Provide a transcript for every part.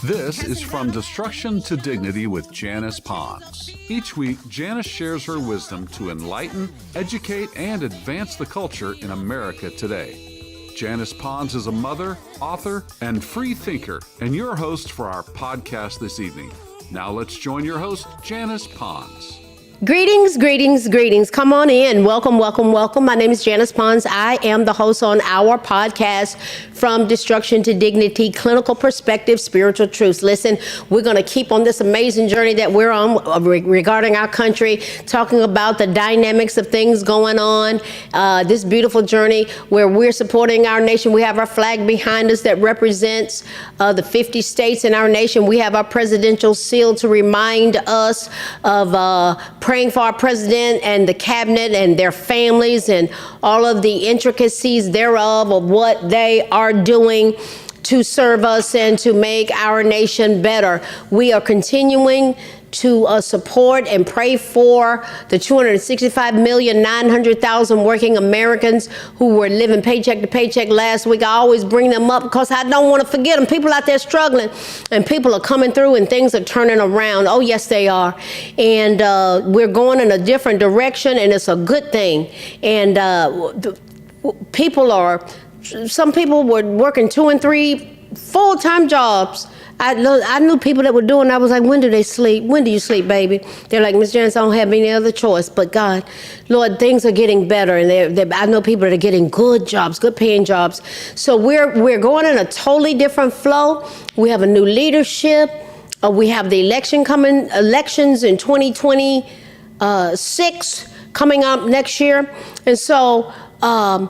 This is From Destruction to Dignity with Janice Pons. Each week, Janice shares her wisdom to enlighten, educate, and advance the culture in America today. Janice Pons is a mother, author, and free thinker, and your host for our podcast this evening. Now let's join your host, Janice Pons. Greetings, greetings, greetings. Come on in. Welcome, welcome, welcome. My name is Janice Pons. I am the host on our podcast, From Destruction to Dignity, Clinical Perspective, Spiritual Truths. Listen, we're going to keep on this amazing journey that we're on regarding our country, talking about the dynamics of things going on, this beautiful journey where we're supporting our nation. We have our flag behind us that represents the 50 states in our nation. We have our presidential seal to remind us of praying for our president and the cabinet and their families and all of the intricacies thereof of what they are doing to serve us and to make our nation better. We are continuing to support and pray for the 265,900,000 working Americans who were living paycheck to paycheck last week. I always bring them up because I don't want to forget them. People out there struggling, and people are coming through and things are turning around. Oh, yes, they are. And we're going in a different direction, and it's a good thing. And some people were working 2 and 3 full-time jobs. I knew people that were doing. I was like, when do they sleep? When do you sleep, baby? They're like, Miss Janice, I don't have any other choice. But God, Lord, things are getting better, and I know people that are getting good jobs, good paying jobs. So we're going in a totally different flow. We have a new leadership. We have the elections in 2026 coming up next year, and so a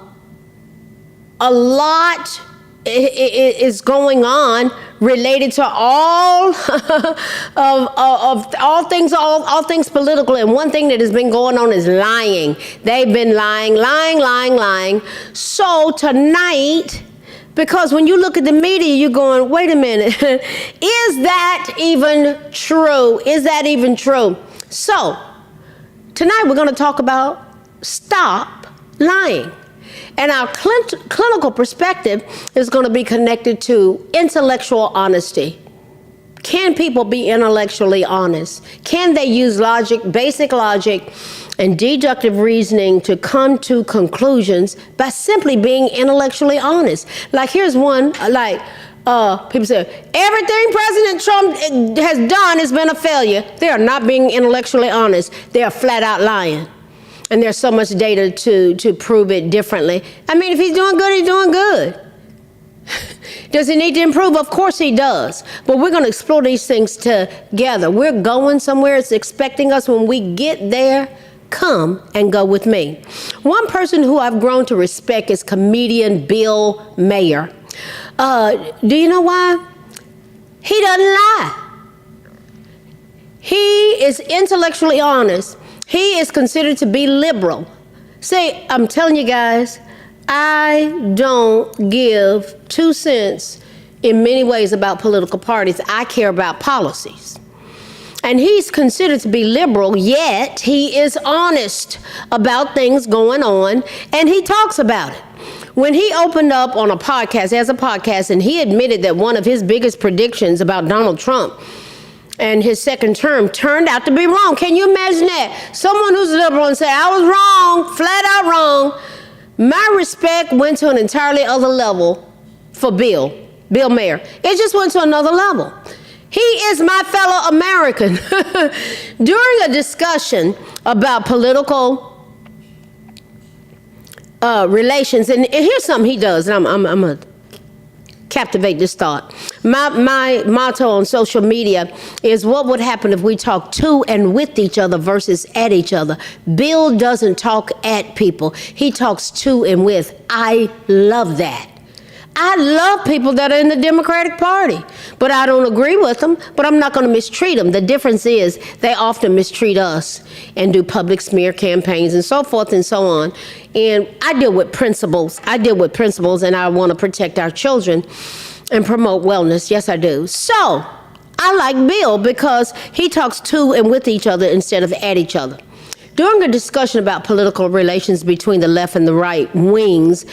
lot is going on related to all of all things political. And one thing that has been going on is lying. They've been lying. So tonight, because when you look at the media, you're going, wait a minute, is that even true? Is that even true? So tonight we're going to talk about stop lying. And our clinical perspective is going to be connected to intellectual honesty. Can people be intellectually honest? Can they use logic, basic logic, and deductive reasoning to come to conclusions by simply being intellectually honest? Like, here's one, people say, everything President Trump has done has been a failure. They are not being intellectually honest. They are flat out lying. And there's so much data to prove it differently. I mean, if he's doing good, he's doing good. Does he need to improve? Of course he does. But we're going to explore these things together. We're going somewhere. It's expecting us. When we get there, come and go with me. One person who I've grown to respect is comedian Bill Maher. Do you know why? He doesn't lie. He is intellectually honest. He is considered to be liberal. See, I'm telling you guys, I don't give 2 cents in many ways about political parties. I care about policies. And he's considered to be liberal, yet he is honest about things going on, and he talks about it. When he opened up on a podcast, he has a podcast, and he admitted that one of his biggest predictions about Donald Trump and his second term turned out to be wrong. Can you imagine that? Someone who's liberal and say, I was wrong, flat out wrong. My respect went to an entirely other level for Bill Maher. It just went to another level. He is my fellow American. During a discussion about political relations, and here's something he does, and I'm going to captivate this thought. My motto on social media is, what would happen if we talk to and with each other versus at each other? Bill doesn't talk at people. He talks to and with. I love that. I love people that are in the Democratic Party, but I don't agree with them, but I'm not going to mistreat them. The difference is they often mistreat us and do public smear campaigns and so forth and so on. And I deal with principles. And I want to protect our children and promote wellness. Yes, I do. So I like Bill because he talks to and with each other instead of at each other. During a discussion about political relations between the left and the right wings,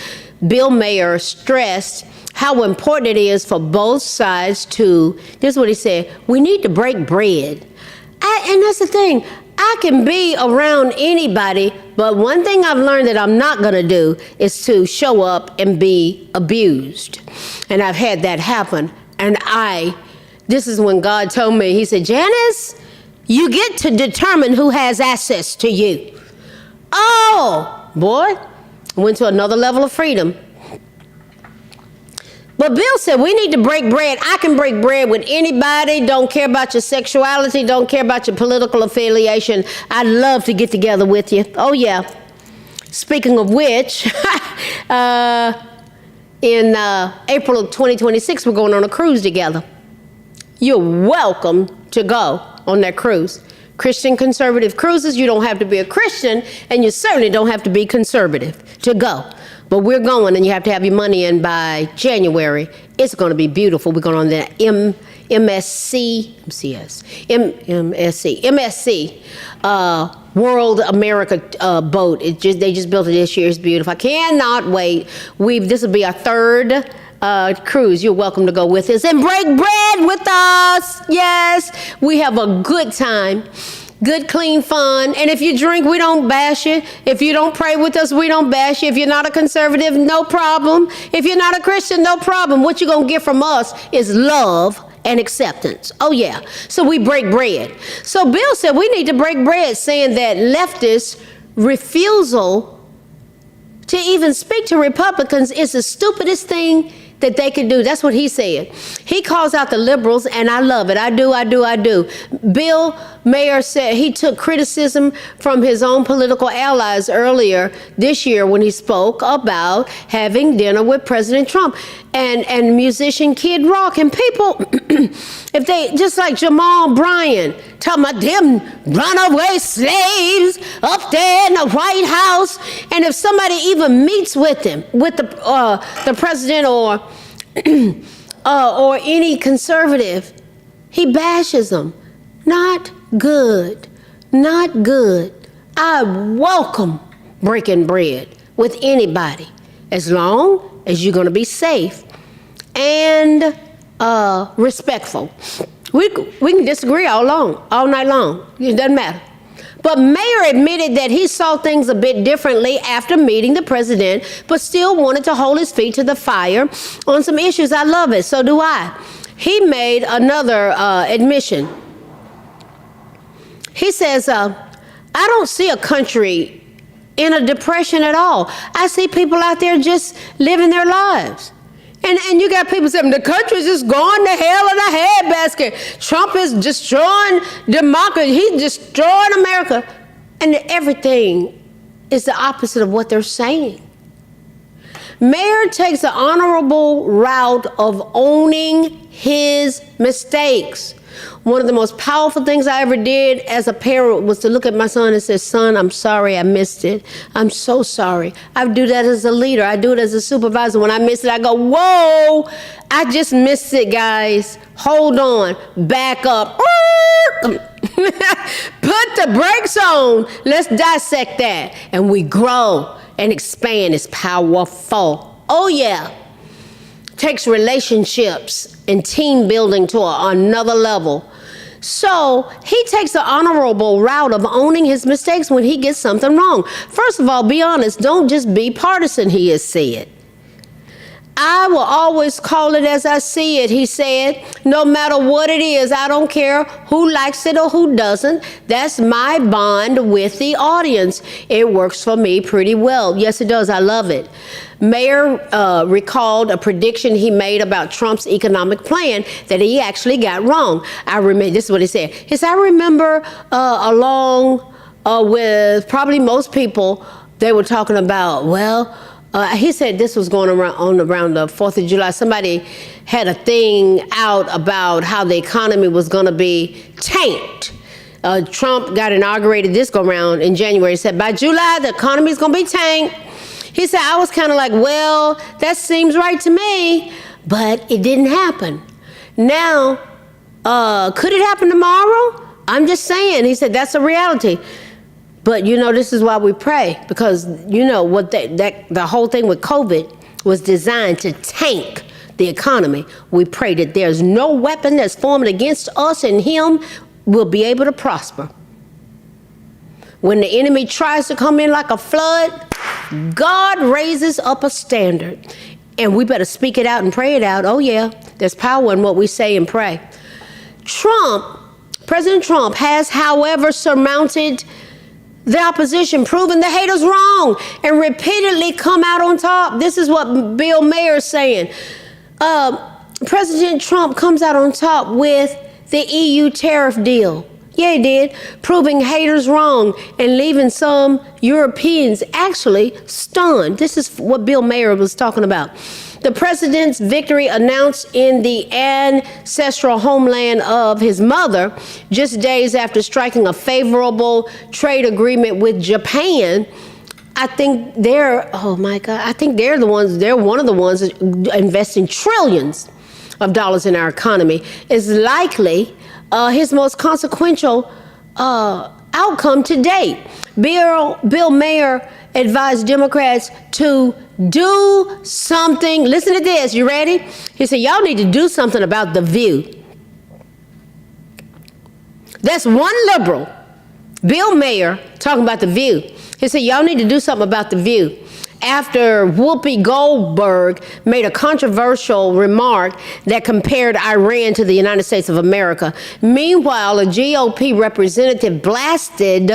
Bill Maher stressed how important it is for both sides to, this is what he said, we need to break bread. And that's the thing. I can be around anybody, but one thing I've learned that I'm not going to do is to show up and be abused. And I've had that happen. And this is when God told me, he said, Janice, you get to determine who has access to you. Oh, boy, went to another level of freedom. But Bill said, we need to break bread. I can break bread with anybody. Don't care about your sexuality. Don't care about your political affiliation. I'd love to get together with you. Oh, yeah. Speaking of which, in April of 2026, we're going on a cruise together. You're welcome to go on that cruise. Christian conservative cruises, you don't have to be a Christian, and you certainly don't have to be conservative to go. But we're going, and you have to have your money in by January. It's going to be beautiful. We're going on the MSC World America boat. They just built it this year. It's beautiful. I cannot wait. This will be our third cruise. You're welcome to go with us and break bread with us. Yes, we have a good time. Good, clean fun. And if you drink, we don't bash you. If you don't pray with us, we don't bash you. If you're not a conservative, no problem. If you're not a Christian, no problem. What you're going to get from us is love and acceptance. Oh, yeah. So we break bread. So Bill said we need to break bread, saying that leftists' refusal to even speak to Republicans is the stupidest thing that they could do. That's what he said. He calls out the liberals, and I love it. I do. Bill Mayer said he took criticism from his own political allies earlier this year when he spoke about having dinner with President Trump and musician Kid Rock. And people, if they, just like Jamal Bryant, talking about them runaway slaves up there in the White House, and if somebody even meets with him, with the president or any conservative, he bashes them. Not good. Not good. I welcome breaking bread with anybody as long as you're going to be safe and respectful. We can disagree all night long. It doesn't matter. But Mayer admitted that he saw things a bit differently after meeting the president, but still wanted to hold his feet to the fire on some issues. I love it. So do I. He made another admission. He says, I don't see a country in a depression at all. I see people out there just living their lives. And you got people saying the country's just going to hell in a handbasket. Trump is destroying democracy. He's destroying America. And everything is the opposite of what they're saying. Mayer takes the honorable route of owning his mistakes. One of the most powerful things I ever did as a parent was to look at my son and say, son, I'm sorry I missed it. I'm so sorry. I do that as a leader. I do it as a supervisor. When I miss it, I go, whoa, I just missed it, guys. Hold on. Back up. Put the brakes on. Let's dissect that. And we grow and expand. It's powerful. Oh, yeah. Takes relationships and team building to another level. So he takes the honorable route of owning his mistakes when he gets something wrong. First of all, be honest. Don't just be partisan, he has said. I will always call it as I see it, he said. No matter what it is, I don't care who likes it or who doesn't. That's my bond with the audience. It works for me pretty well. Yes, it does. I love it. Mayer recalled a prediction he made about Trump's economic plan that he actually got wrong. I remember, this is what he said. He said, I remember along with probably most people, they were talking about, he said this was going around the 4th of July. Somebody had a thing out about how the economy was going to be tanked. Trump got inaugurated this go round in January. He said, by July, the economy is going to be tanked. He said, I was kind of like, well, that seems right to me, but it didn't happen. Now, could it happen tomorrow? I'm just saying. He said, that's a reality. But, this is why we pray, because, what the whole thing with COVID was designed to tank the economy. We pray that there's no weapon that's formed against us and him will be able to prosper. When the enemy tries to come in like a flood, God raises up a standard. And we better speak it out and pray it out. Oh yeah, there's power in what we say and pray. President Trump has, however, surmounted the opposition, proven the haters wrong, and repeatedly come out on top. This is what Bill Mayer is saying. President Trump comes out on top with the EU tariff deal. Yeah, he did, proving haters wrong and leaving some Europeans actually stunned. This is what Bill Mayer was talking about. The president's victory announced in the ancestral homeland of his mother, just days after striking a favorable trade agreement with Japan. I think they're one of the ones investing trillions of dollars in our economy, is likely his most consequential outcome to date. Bill Mayer advised Democrats to do something. Listen to this. You ready? He said, y'all need to do something about The View. That's one liberal, Bill Mayer, talking about The View. He said, y'all need to do something about The View. After Whoopi Goldberg made a controversial remark that compared Iran to the United States of America. Meanwhile, a GOP representative blasted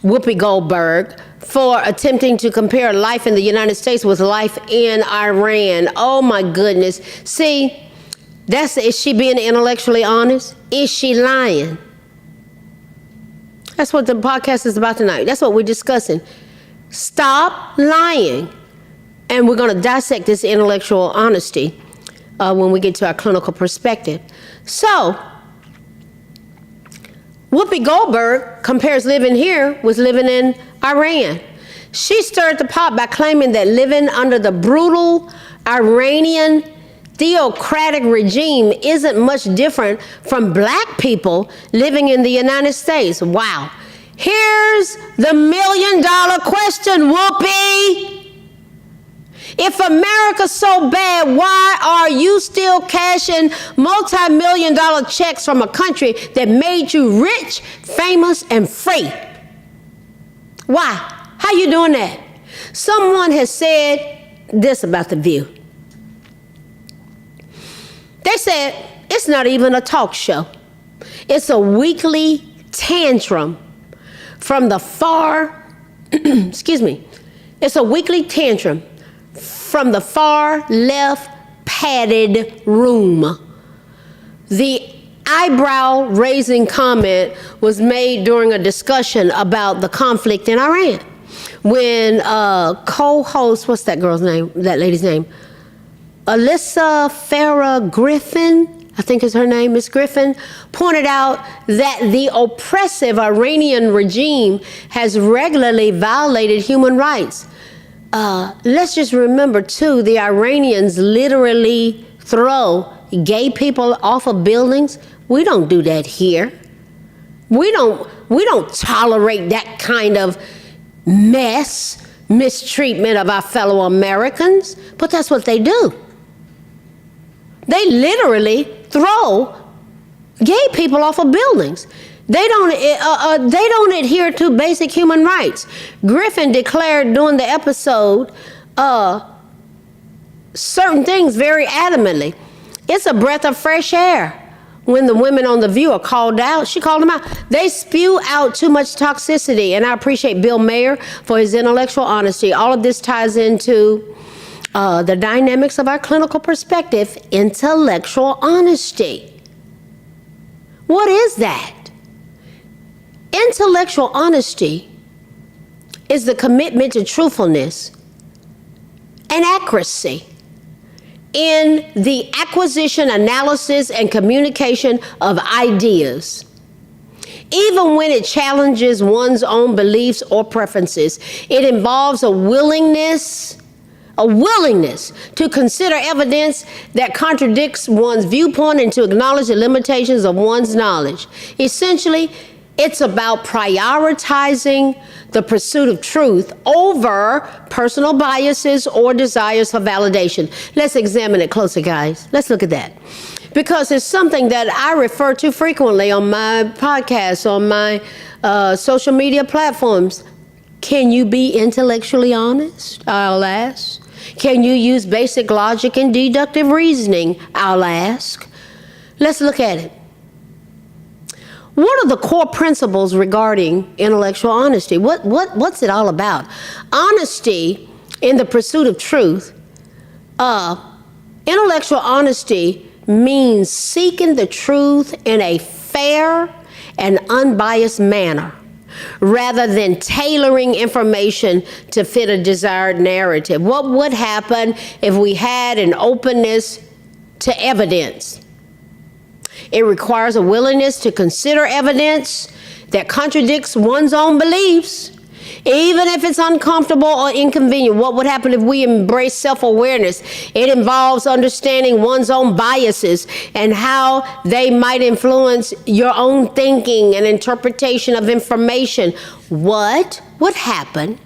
Whoopi Goldberg for attempting to compare life in the United States with life in Iran. Oh my goodness. See, is she being intellectually honest? Is she lying? That's what the podcast is about tonight. That's what we're discussing. Stop lying. And we're going to dissect this intellectual honesty when we get to our clinical perspective. So, Whoopi Goldberg compares living here with living in Iran. She stirred the pot by claiming that living under the brutal Iranian theocratic regime isn't much different from black people living in the United States. Wow. Here's the $1 million question, Whoopi. If America's so bad, why are you still cashing multi-million-dollar checks from a country that made you rich, famous, and free? Why? How you doing that? Someone has said this about The View. They said it's not even a talk show. It's a weekly tantrum from the far, it's a weekly tantrum from the far left padded room. The eyebrow-raising comment was made during a discussion about the conflict in Iran. When co-host, what's that girl's name, that lady's name? Alyssa Farah Griffin, I think is her name, Miss Griffin, pointed out that the oppressive Iranian regime has regularly violated human rights. Let's just remember, too, the Iranians literally throw gay people off of buildings. We don't do that here. We don't tolerate that kind of mistreatment of our fellow Americans, but that's what they do. They literally throw gay people off of buildings. They don't adhere to basic human rights. Griffin declared during the episode certain things very adamantly. It's a breath of fresh air. When the women on The View are called out, she called them out. They spew out too much toxicity, and I appreciate Bill Mayer for his intellectual honesty. All of this ties into the dynamics of our clinical perspective, intellectual honesty. What is that? Intellectual honesty is the commitment to truthfulness and accuracy in the acquisition, analysis, and communication of ideas, even when it challenges one's own beliefs or preferences. It involves a willingness to consider evidence that contradicts one's viewpoint and to acknowledge the limitations of one's knowledge. Essentially, It's about prioritizing the pursuit of truth over personal biases or desires for validation. Let's examine it closer, guys. Let's look at that. Because it's something that I refer to frequently on my podcasts, on my social media platforms. Can you be intellectually honest? I'll ask. Can you use basic logic and deductive reasoning? I'll ask. Let's look at it. What are the core principles regarding intellectual honesty? What's it all about? Honesty in the pursuit of truth. Intellectual honesty means seeking the truth in a fair and unbiased manner, rather than tailoring information to fit a desired narrative. What would happen if we had an openness to evidence? It requires a willingness to consider evidence that contradicts one's own beliefs, even if it's uncomfortable or inconvenient. What would happen if we embrace self-awareness? It involves understanding one's own biases and how they might influence your own thinking and interpretation of information. What would happen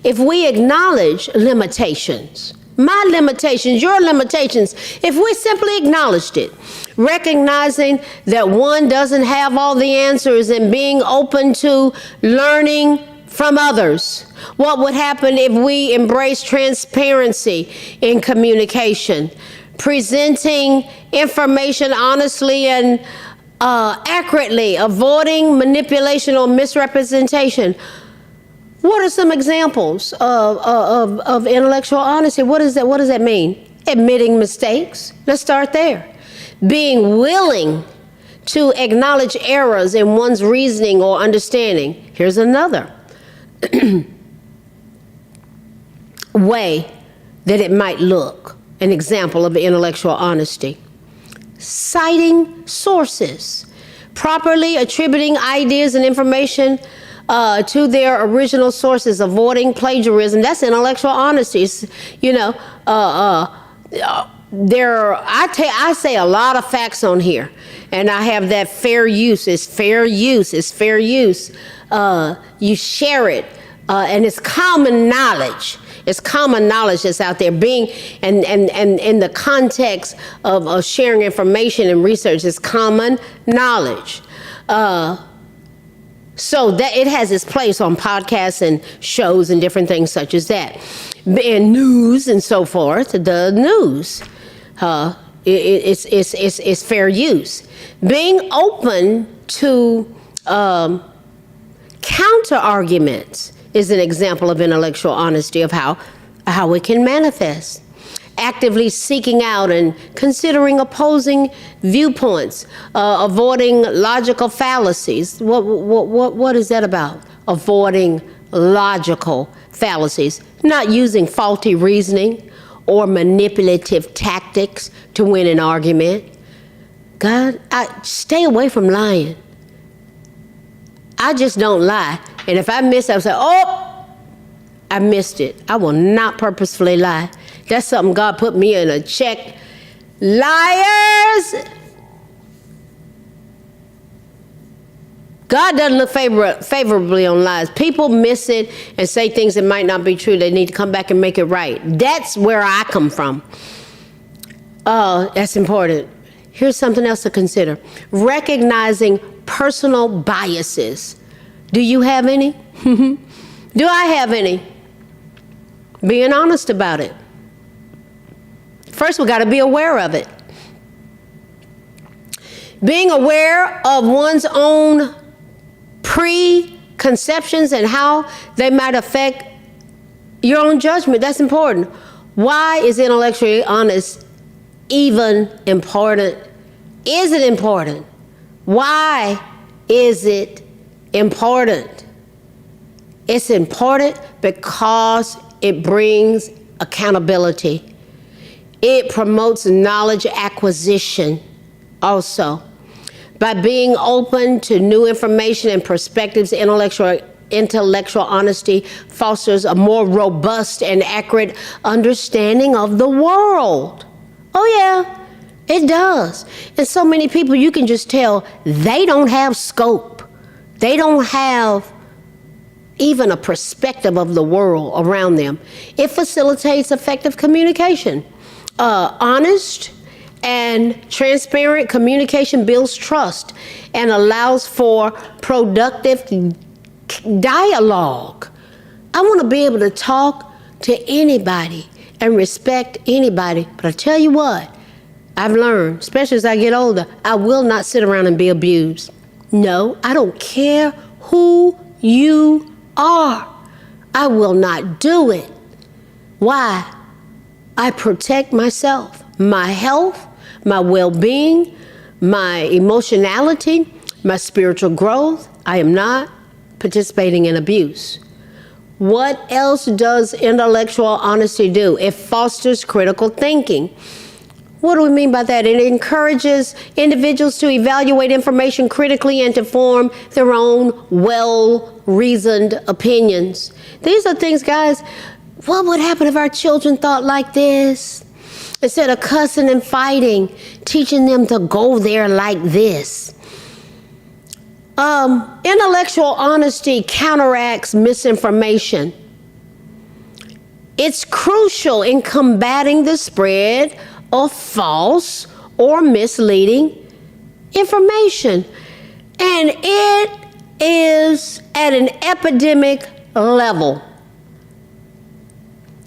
if we acknowledge limitations? My limitations, your limitations, if we simply acknowledged it, recognizing that one doesn't have all the answers and being open to learning from others. What would happen if we embrace transparency in communication, presenting information honestly and accurately, avoiding manipulation or misrepresentation? What are some examples of intellectual honesty? What does that mean? Admitting mistakes. Let's start there. Being willing to acknowledge errors in one's reasoning or understanding. Here's another way that it might look, an example of intellectual honesty. Citing sources, properly attributing ideas and information to their original sources, avoiding plagiarism. That's intellectual honesty. It's, I say a lot of facts on here, and I have that fair use. It's fair use. It's fair use. You share it, and it's common knowledge. It's common knowledge that's out there. Being and in the context of sharing information and research, is common knowledge. So that it has its place on podcasts and shows and different things such as that. And news and so forth, the news, it's fair use. Being open to counter arguments is an example of intellectual honesty, of how it can manifest. Actively seeking out and considering opposing viewpoints, avoiding logical fallacies. What is that about? Avoiding logical fallacies, not using faulty reasoning or manipulative tactics to win an argument. God, stay away from lying. I just don't lie. And if I miss it, I'll say, oh, I missed it. I will not purposefully lie. That's something God put me in a check. Liars! God doesn't look favorably on lies. People miss it and say things that might not be true. They need to come back and make it right. That's where I come from. That's important. Here's something else to consider. Recognizing personal biases. Do you have any? Do I have any? Being honest about it. First, we got to be aware of it. Being aware of one's own preconceptions and how they might affect your own judgment. That's important. Why is intellectually honest even important? Is it important? Why is it important? It's important because it brings accountability. It promotes knowledge acquisition also. By being open to new information and perspectives, intellectual honesty fosters a more robust and accurate understanding of the world. Oh yeah, it does. And so many people, you can just tell they don't have scope. They don't have even a perspective of the world around them. It facilitates effective communication. Honest and transparent communication builds trust and allows for productive dialogue. I want to be able to talk to anybody and respect anybody. But I tell you what, I've learned, especially as I get older, I will not sit around and be abused. No, I don't care who you are. I will not do it. Why? I protect myself, my health, my well-being, my emotionality, my spiritual growth. I am not participating in abuse. What else does intellectual honesty do? It fosters critical thinking. What do we mean by that? It encourages individuals to evaluate information critically and to form their own well-reasoned opinions. These are things, guys, what would happen if our children thought like this? Instead of cussing and fighting, teaching them to go there like this. Intellectual honesty counteracts misinformation. It's crucial in combating the spread of false or misleading information. And it is at an epidemic level.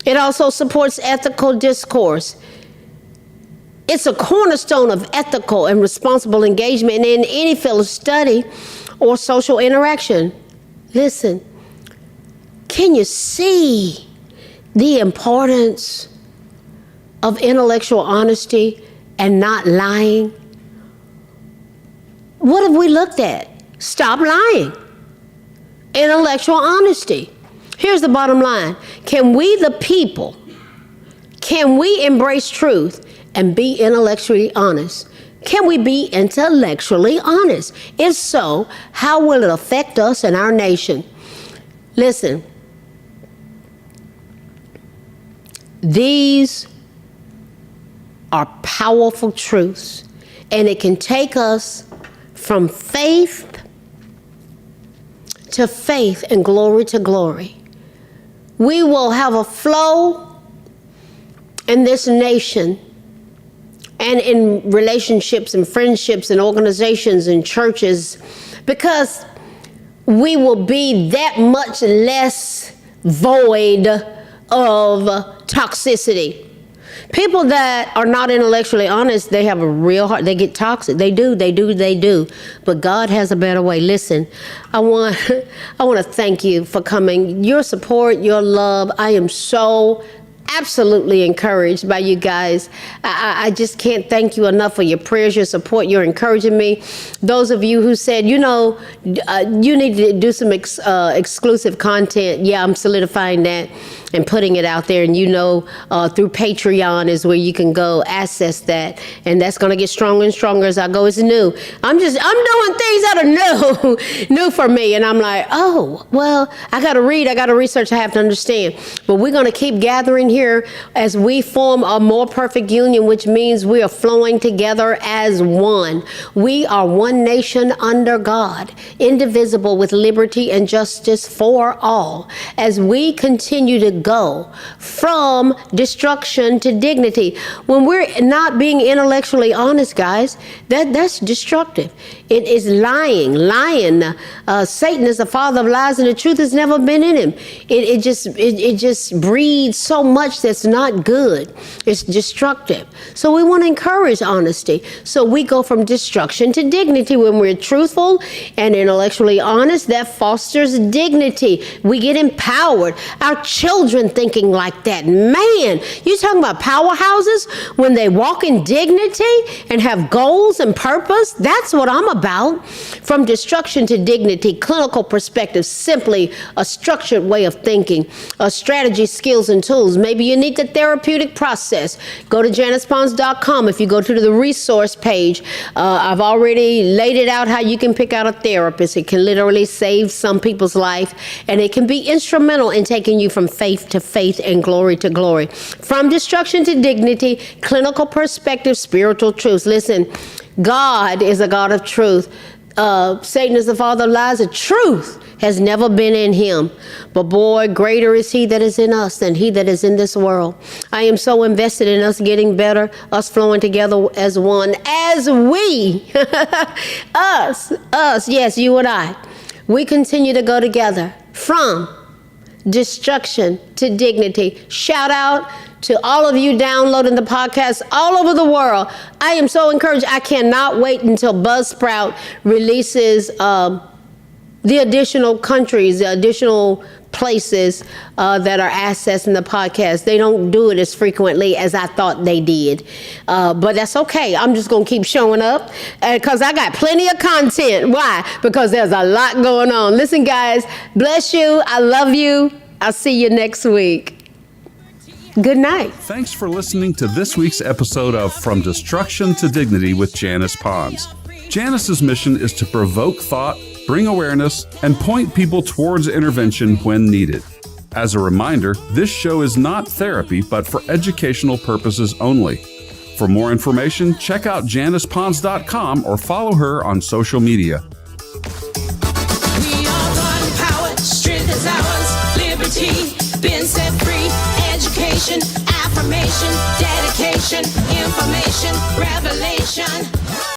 It also supports ethical discourse. It's a cornerstone of ethical and responsible engagement in any field of study or social interaction. Listen, can you see the importance of intellectual honesty and not lying? What have we looked at? Stop lying. Intellectual honesty. Here's the bottom line. Can we, the people, can we embrace truth and be intellectually honest? Can we be intellectually honest? If so, how will it affect us and our nation? Listen, these are powerful truths, and it can take us from faith to faith and glory to glory. We will have a flow in this nation and in relationships and friendships and organizations and churches, because we will be that much less void of toxicity. People that are not intellectually honest, they have a real heart. They get toxic. They do. But God has a better way. Listen, I want to thank you for coming. Your support, your love. I am so absolutely encouraged by you guys. I just can't thank you enough for your prayers, your support, your encouraging me. Those of you who said, you need to do some exclusive content. Yeah, I'm solidifying that and putting it out there. And through Patreon is where you can go access that. And that's going to get stronger and stronger as I go. It's new. I'm doing things that are new for me. And I'm like, oh, well, I got to read. I got to research. I have to understand. But we're going to keep gathering here as we form a more perfect union, which means we are flowing together as one. We are one nation under God, indivisible, with liberty and justice for all. As we continue to go from destruction to dignity. When we're not being intellectually honest, guys, that's destructive. It is lying. Satan is the father of lies, and the truth has never been in him. It just breeds so much that's not good. It's destructive. So we want to encourage honesty. So we go from destruction to dignity. When we're truthful and intellectually honest, that fosters dignity. We get empowered. Our children thinking like that. Man, you talking about powerhouses when they walk in dignity and have goals and purpose? That's what I'm about. From destruction to dignity, clinical perspective, simply a structured way of thinking, a strategy, skills, and tools. Maybe you need the therapeutic process. Go to JanicePons.com. If you go to the resource page, I've already laid it out how you can pick out a therapist. It can literally save some people's life, and it can be instrumental in taking you from faith to faith and glory to glory. From destruction to dignity, clinical perspective, spiritual truths. Listen, God is a God of truth. Satan is the father of lies. The truth has never been in him. But boy, greater is he that is in us than he that is in this world. I am so invested in us getting better, us flowing together as one, as we, us, yes, you and I, we continue to go together from destruction to dignity. Shout out to all of you downloading the podcast all over the world. I am so encouraged. I cannot wait until Buzzsprout releases the additional countries, the additional places that are accessing the podcast. They don't do it as frequently as I thought they did. But that's okay. I'm just going to keep showing up because I got plenty of content. Why? Because there's a lot going on. Listen, guys, bless you. I love you. I'll see you next week. Good night. Thanks for listening to this week's episode of From Destruction to Dignity with Janice Pons. Janice's mission is to provoke thought, bring awareness, and point people towards intervention when needed. As a reminder, this show is not therapy, but for educational purposes only. For more information, check out JanicePons.com or follow her on social media. We are one power, strength is ours, liberty, been set free, education, affirmation, dedication, information, revelation.